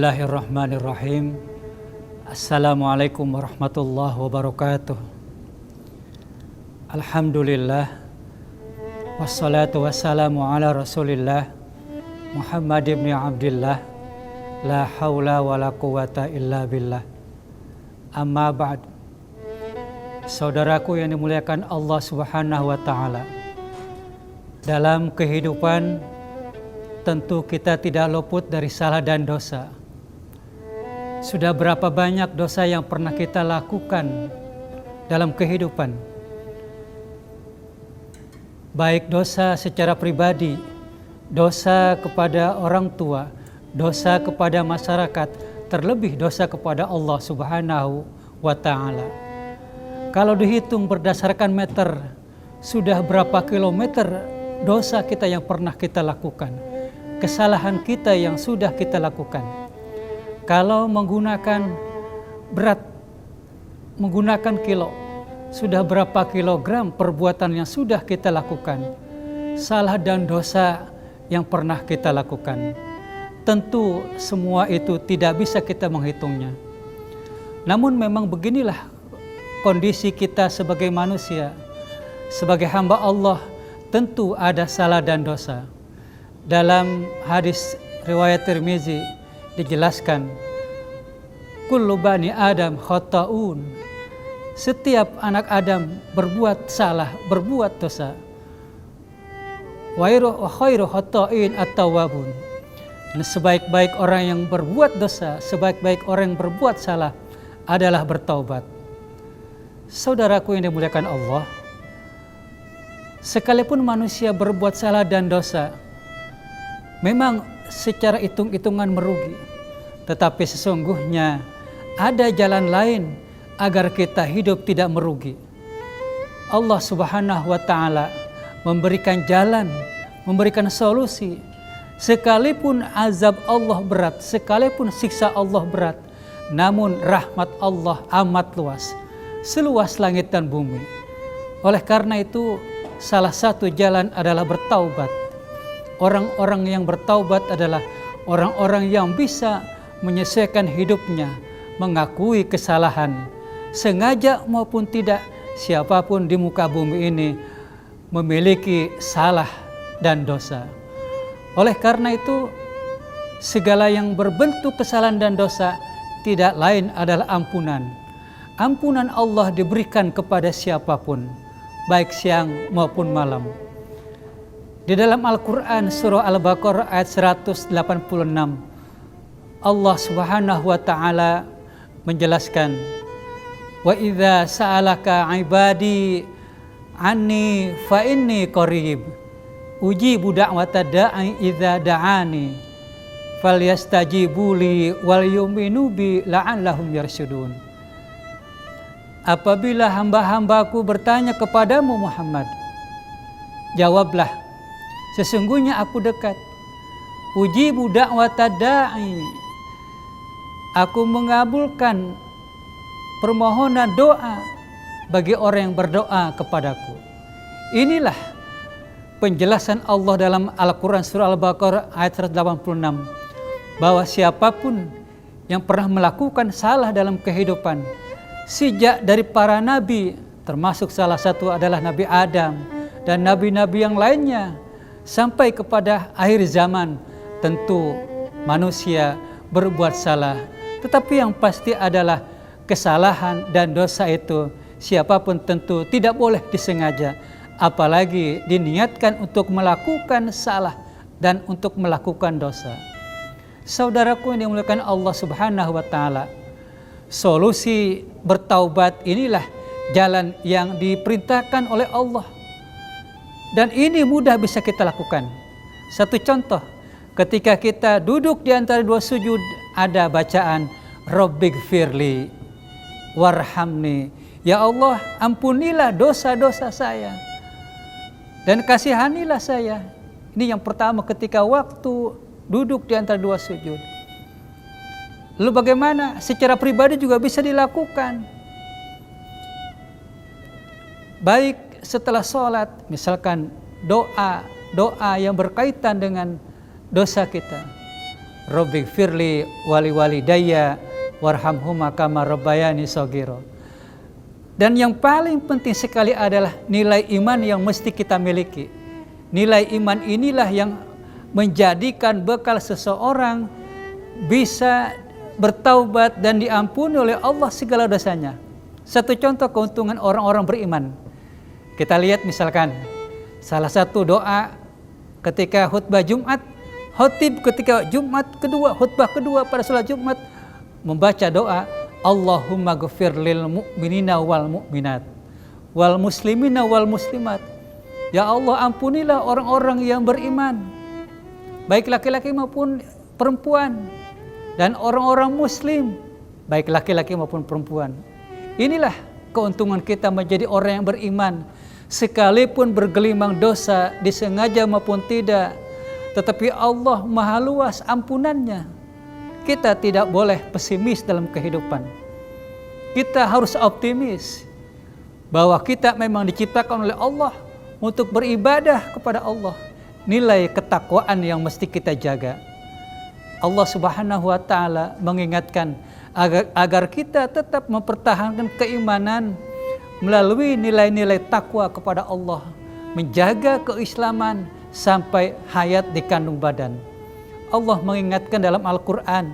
Bismillahirrahmanirrahim. Assalamualaikum warahmatullahi wabarakatuh. Alhamdulillah. Wassalatu wassalamu ala rasulillah Muhammad ibn Abdillah. La hawla wa la quwata illa billah. Amma ba'd. Saudaraku yang dimuliakan Allah subhanahu wa ta'ala, dalam kehidupan tentu kita tidak luput dari salah dan dosa. Sudah berapa banyak dosa yang pernah kita lakukan dalam kehidupan, baik dosa secara pribadi, dosa kepada orang tua, dosa kepada masyarakat, terlebih dosa kepada Allah subhanahu wa ta'ala. Kalau dihitung berdasarkan meter, sudah berapa kilometer dosa kita yang pernah kita lakukan, kesalahan kita yang sudah kita lakukan. Kalau menggunakan berat, menggunakan kilo, sudah berapa kilogram perbuatan yang sudah kita lakukan, salah dan dosa yang pernah kita lakukan. Tentu semua itu tidak bisa kita menghitungnya. Namun memang beginilah kondisi kita sebagai manusia, sebagai hamba Allah, tentu ada salah dan dosa. Dalam hadis riwayat Tirmizi dijelaskan, kullu bani Adam khata'un. Setiap anak Adam berbuat salah, berbuat dosa. Wa khairu khata'in at-tawwabun. Dan sebaik-baik orang yang berbuat dosa, sebaik-baik orang yang berbuat salah adalah bertaubat. Saudaraku yang dimuliakan Allah, sekalipun manusia berbuat salah dan dosa, memang secara hitung-hitungan merugi, tetapi sesungguhnya ada jalan lain agar kita hidup tidak merugi. Allah subhanahu wa ta'ala memberikan jalan, memberikan solusi. Sekalipun azab Allah berat, sekalipun siksa Allah berat, namun rahmat Allah amat luas, seluas langit dan bumi. Oleh karena itu, salah satu jalan adalah bertaubat. Orang-orang yang bertaubat adalah orang-orang yang bisa menyelesaikan hidupnya, mengakui kesalahan, sengaja maupun tidak. Siapapun di muka bumi ini memiliki salah dan dosa. Oleh karena itu, segala yang berbentuk kesalahan dan dosa tidak lain adalah ampunan. Ampunan Allah diberikan kepada siapapun, baik siang maupun malam. Di dalam Al-Quran surah Al-Baqarah ayat 186, Allah subhanahu wa ta'ala menjelaskan, wa idza sa'alaka ibadi anni fa inni qarib ujibu da'wata da'i idza da'ani falyastajibu li wal yu'minu bi la'allahum yarsyudun. Apabila hamba-hambaku bertanya kepadamu Muhammad, jawablah, sesungguhnya aku dekat. Ujibu da'wata da'i, aku mengabulkan permohonan doa bagi orang yang berdoa kepadaku. Inilah penjelasan Allah dalam Al-Quran surah Al-Baqarah ayat 186, bahwa siapapun yang pernah melakukan salah dalam kehidupan, sejak dari para nabi, termasuk salah satu adalah Nabi Adam dan nabi-nabi yang lainnya, sampai kepada akhir zaman, tentu manusia berbuat salah. Tetapi yang pasti adalah kesalahan dan dosa itu siapapun tentu tidak boleh disengaja, apalagi diniatkan untuk melakukan salah dan untuk melakukan dosa. Saudaraku yang dimuliakan Allah subhanahu wa ta'ala, solusi bertaubat inilah jalan yang diperintahkan oleh Allah. Dan ini mudah bisa kita lakukan. Satu contoh, ketika kita duduk di antara dua sujud, ada bacaan Rabbighfirli warhamni. Ya Allah, ampunilah dosa-dosa saya dan kasihanilah saya. Ini yang pertama ketika waktu duduk di antara dua sujud. Lalu bagaimana? Secara pribadi juga bisa dilakukan. Baik setelah sholat, misalkan doa yang berkaitan dengan dosa kita. Rabbi firli wali walidayya warhamhuma kama rabbayani shaghira. Dan yang paling penting sekali adalah nilai iman yang mesti kita miliki. Nilai iman inilah yang menjadikan bekal seseorang bisa bertaubat dan diampuni oleh Allah segala dosanya. Satu contoh keuntungan orang-orang beriman. Kita lihat misalkan salah satu doa ketika khutbah Jumat, khotib ketika Jumat kedua, khutbah kedua pada salat Jumat membaca doa Allahumma ghfir lil mu'minina wal mu'minat wal muslimina wal muslimat. Ya Allah, ampunilah orang-orang yang beriman, baik laki-laki maupun perempuan, dan orang-orang muslim, baik laki-laki maupun perempuan. Inilah keuntungan kita menjadi orang yang beriman. Sekalipun bergelimang dosa, disengaja maupun tidak, tetapi Allah maha luas ampunannya. Kita tidak boleh pesimis dalam kehidupan. Kita harus optimis bahwa kita memang diciptakan oleh Allah untuk beribadah kepada Allah. Nilai ketakwaan yang mesti kita jaga. Allah Subhanahu wa taala mengingatkan agar kita tetap mempertahankan keimanan melalui nilai-nilai takwa kepada Allah, menjaga keislaman sampai hayat di kandung badan. Allah mengingatkan dalam Al-Qur'an,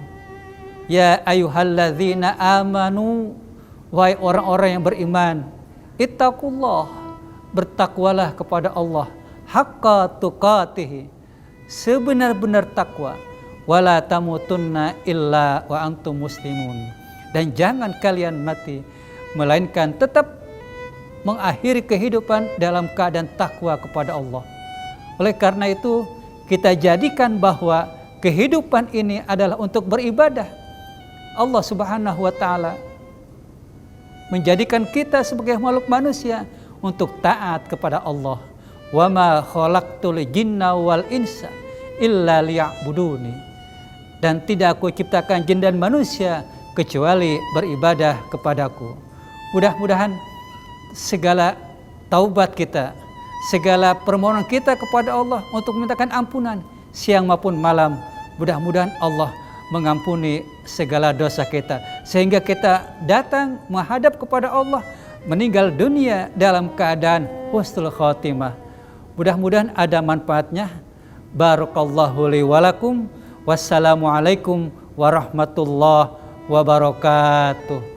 ya ayyuhalladzina amanu, wahai orang-orang yang beriman, ittaqullah, bertakwalah kepada Allah, haqqa tuqatih, sebenar-benar takwa, wala tamutunna illa wa antum muslimun, dan jangan kalian mati melainkan tetap mengakhiri kehidupan dalam keadaan takwa kepada Allah. Oleh karena itu kita jadikan bahwa kehidupan ini adalah untuk beribadah. Allah Subhanahu wa taala menjadikan kita sebagai makhluk manusia untuk taat kepada Allah. Wa ma khalaqtul jinna wal insa illa liya'buduni. Dan tidak aku ciptakan jin dan manusia kecuali beribadah kepadaku. Mudah-mudahan segala taubat kita, segala permohonan kita kepada Allah untuk memintakan ampunan siang maupun malam, mudah-mudahan Allah mengampuni segala dosa kita, sehingga kita datang menghadap kepada Allah, meninggal dunia dalam keadaan husnul khotimah. Mudah-mudahan ada manfaatnya. Barakallahu li walakum. Wassalamualaikum warahmatullahi wabarakatuh.